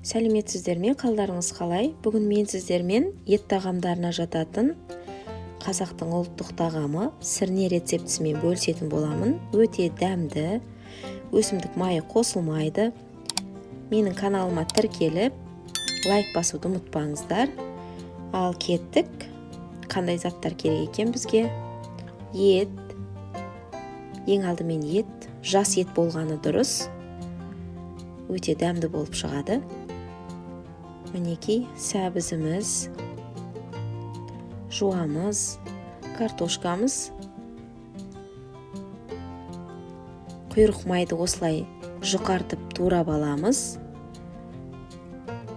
Сәлеметсіздер ме, қалдарыңыз қалай? Бүгін мен сіздермен ет тағамдарына жататын қазақтың ұлттық тағамы сірне рецептісімен бөлісетін боламын. Өте дәмді, өсімдік майы қосылмайды. Менің каналыма тіркеліп, лайк басуды ұмытпаңыздар. Ал кеттік. Қандай заттар керек екен бізге? Ет. Ең алдымен ет, жас ет болғаны дұрыс. Өте дәмді болып шығады. Мінекей сәбізіміз, жуамыз, картошкамыз. Құйрық майды осылай жұқартып турап аламыз.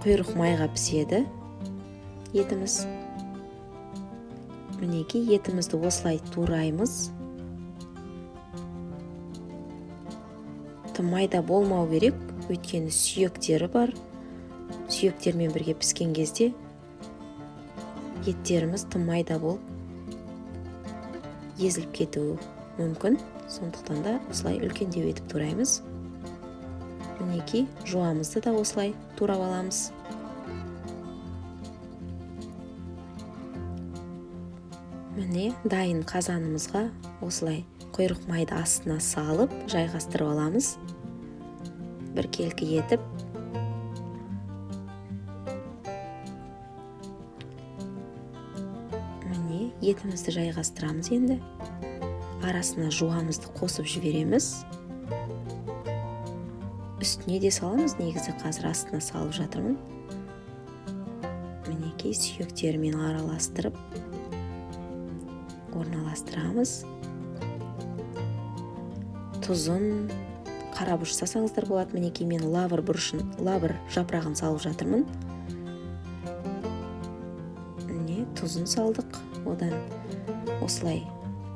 Құйрық майға піседі етіміз. Мінекей етімізді осылай тураймыз. Тым майда болмау керек, өйткені сүйектері бар. Сүйектермен бірге піскен кезде еттеріміз тым майда болып езіліп кетуі мүмкін. Сондықтан да осылай үлкендеу етіп тураймыз. Мінекей жуамызды да осылай турап аламыз. Міне дайын қазанымызға осылай құйрық майды астына салып жайғастырып аламыз. Бір келкі етіп. Міне етімізді жайғастырамыз енді. Арасына жуамызды қосып жібереміз. Үстіне де саламыз, негізі қазір астына салып жатырмын. Мінекей сүйектерімен араластырып орналастырамыз. Тұзын, қара бұрыш сасаңыздар болады. Мінекей мен лавр жапырағын салып жатырмын. Міне тұзын салдық. Одан осылай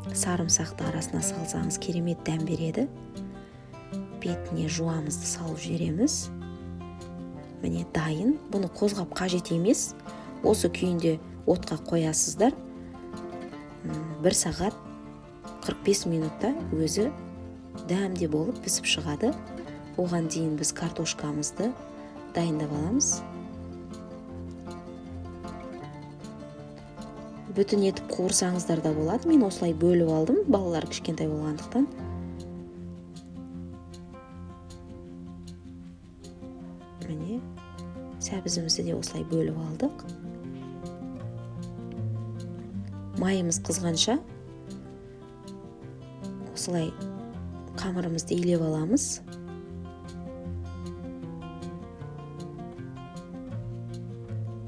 сарымсақты арасына салсаңыз керемет дәм береді. Бетіне жуамызды салып жібереміз. Міне дайын. Бұны қозғап қажет емес. Осы күйінде отқа қоясыздар. 1 сағат 45 минутта өзі дәмде болып пісіп шығады. Оған дейін біз картошкамызды дайындап аламыз. Бүтін етіп қуырсаңыздар да болады. Мен осылай бөліп алдым, балалар кішкентай болғандықтан. Міне сәбізімізді де осылай бөліп алдық. Майымыз қызғанша осылай қамырымызды илеп аламыз.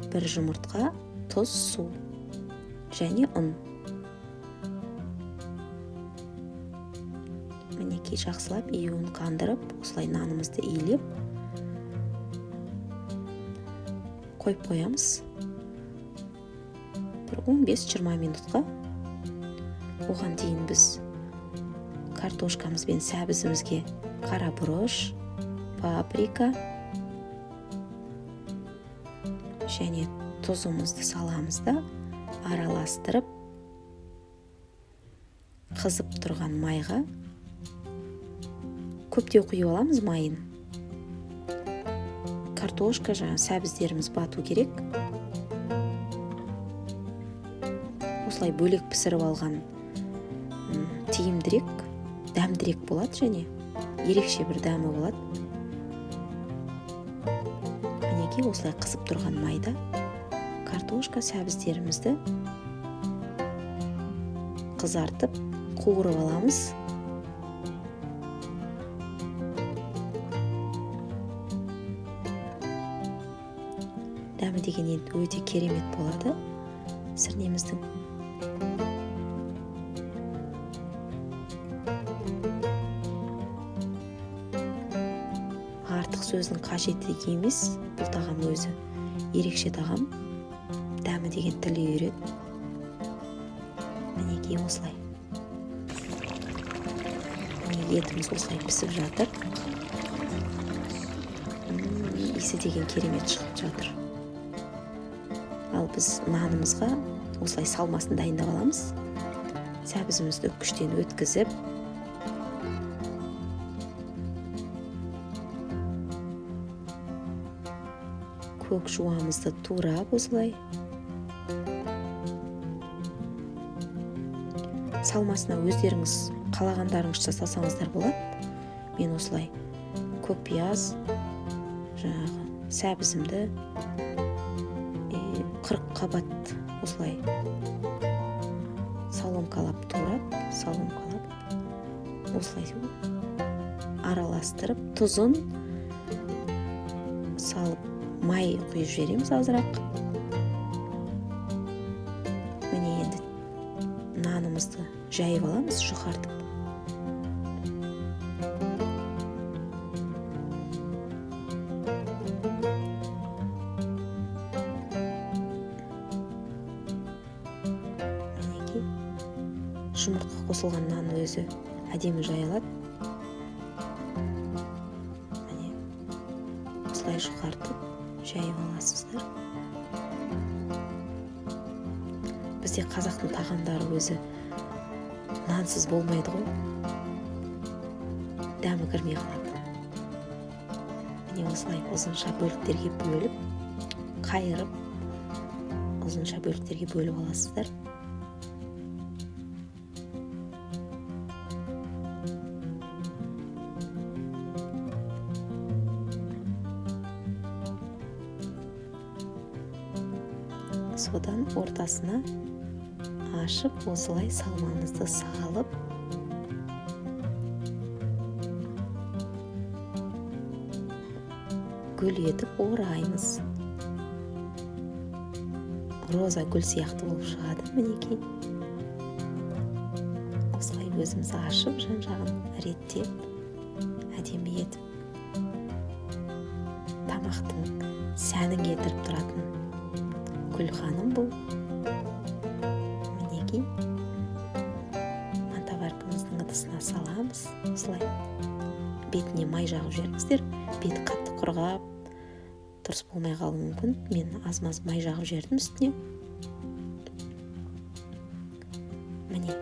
Бір жұмыртқа, тұз, су және ұн. Мінекей жақсылап июын қандырып, осылай нанымызды илеп қойып қоямыз. Бір 15-20 минутқа. Оған дейін біз картошкамыз бен сәбізімізге қара бұрыш, паприка және тұзымызды саламыз да араластырып қызып тұрған майға көптеу құйып аламыз майын. Картошка жаңа сәбіздеріміз бату керек. Осылай бөлек пісіріп алған тиімдірек, дәмдірек болады және ерекше бір дәмі болады. Мінекей осылай қызып тұрған майда картошка сәбіздерімізді қызартып қуырып аламыз. Дәмі деген енді өте керемет болады сірнеміздің. Артық сөздің қажеті емес. Бұл тағам өзі ерекше тағам. Дәмі деген тілі үйрет. Мінекей осылай. Етіміз осылай пісіп жатыр. Иісі деген керемет шығып жатыр. Ал біз нанымызға осылай салмасын дайындап аламыз. Сәбізімізді үккіштен өткізіп, көк жуамызды турап осылай салмасына өздеріңіз қалағандарыңызша салсаңыздар болады. Мен осылай көк пияз, жаңағы сәбізімді 40 қабат осылай саломкалап турап, осылай араластырып, тұзын салып, май құйып жібереміз азырақ. Міне енді нанымызды жайып аламыз, жұқартып. Мінекей жұмыртқа қосылған нан өзі әдемі жайылады. Міне осылай жұқартып жайып аласыздар. Бізде қазақтың тағамдары өзі нансыз болмайды ғой. Дәмі кірмей қалады. Міне осылай ұзынша бөліктерге бөліп, қайырып, ұзынша бөліктерге бөліп аласыздар. Содан ортасына ашып, осылай салмамызды салып, гүл етіп ораймыз. Роза гүл сияқты болып шығады, мінекей. Осылай өзіміз ашып, жан-жағын реттеп, әдемі етіп, тамақтың сәнін кетіріп тұратын Гүл ханым бұл. Мінекей мантаваркамыздың ыдысына саламыз. Осылай бетіне май жағып жіберіңіздер. Беті қатты құрғап, дұрыс болмай қалуы мүмкін. Мен аз-маз май жағып жібердім үстіне. Міне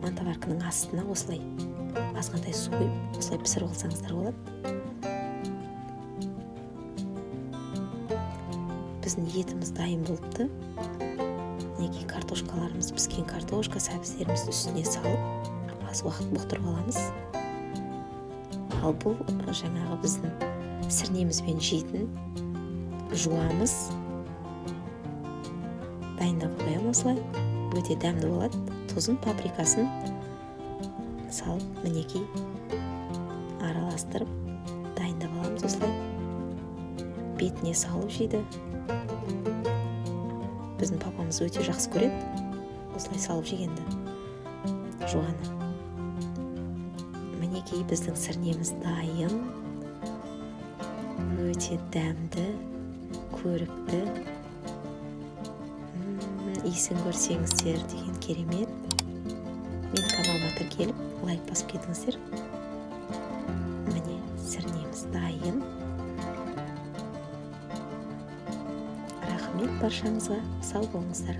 мантаварканың астына осылай азғантай су құйып, осылай пісіріп алсаңыздар болады. Біздің етіміз дайын болыпты. Мінекей картошкаларымыз, піскен картошка, сәбіздерімізді үстіне салып, аз уақыт бұқтырып аламыз. Ал бұл жаңағы біздің сірнемізбен жейтін жуамыз. Дайындап қоямын осылай. Өте дәмді болады. Тұзын, паприкасын салып, мінекей араластырып дайындап аламыз осылай. Бетіне салып жейді. Біздің папамыз өте жақсы көреді, осылай салып жегенді жуаны. Мінекей біздің сірнеміз дайын. Өте дәмді, көрікті. Иісін көрсеңіздер деген керемет. Мен каналыма тіркеліп, лайк басып кетіңіздер. Міне сірнеміз дайын. Рахмет баршаңызға, сау болыңыздар.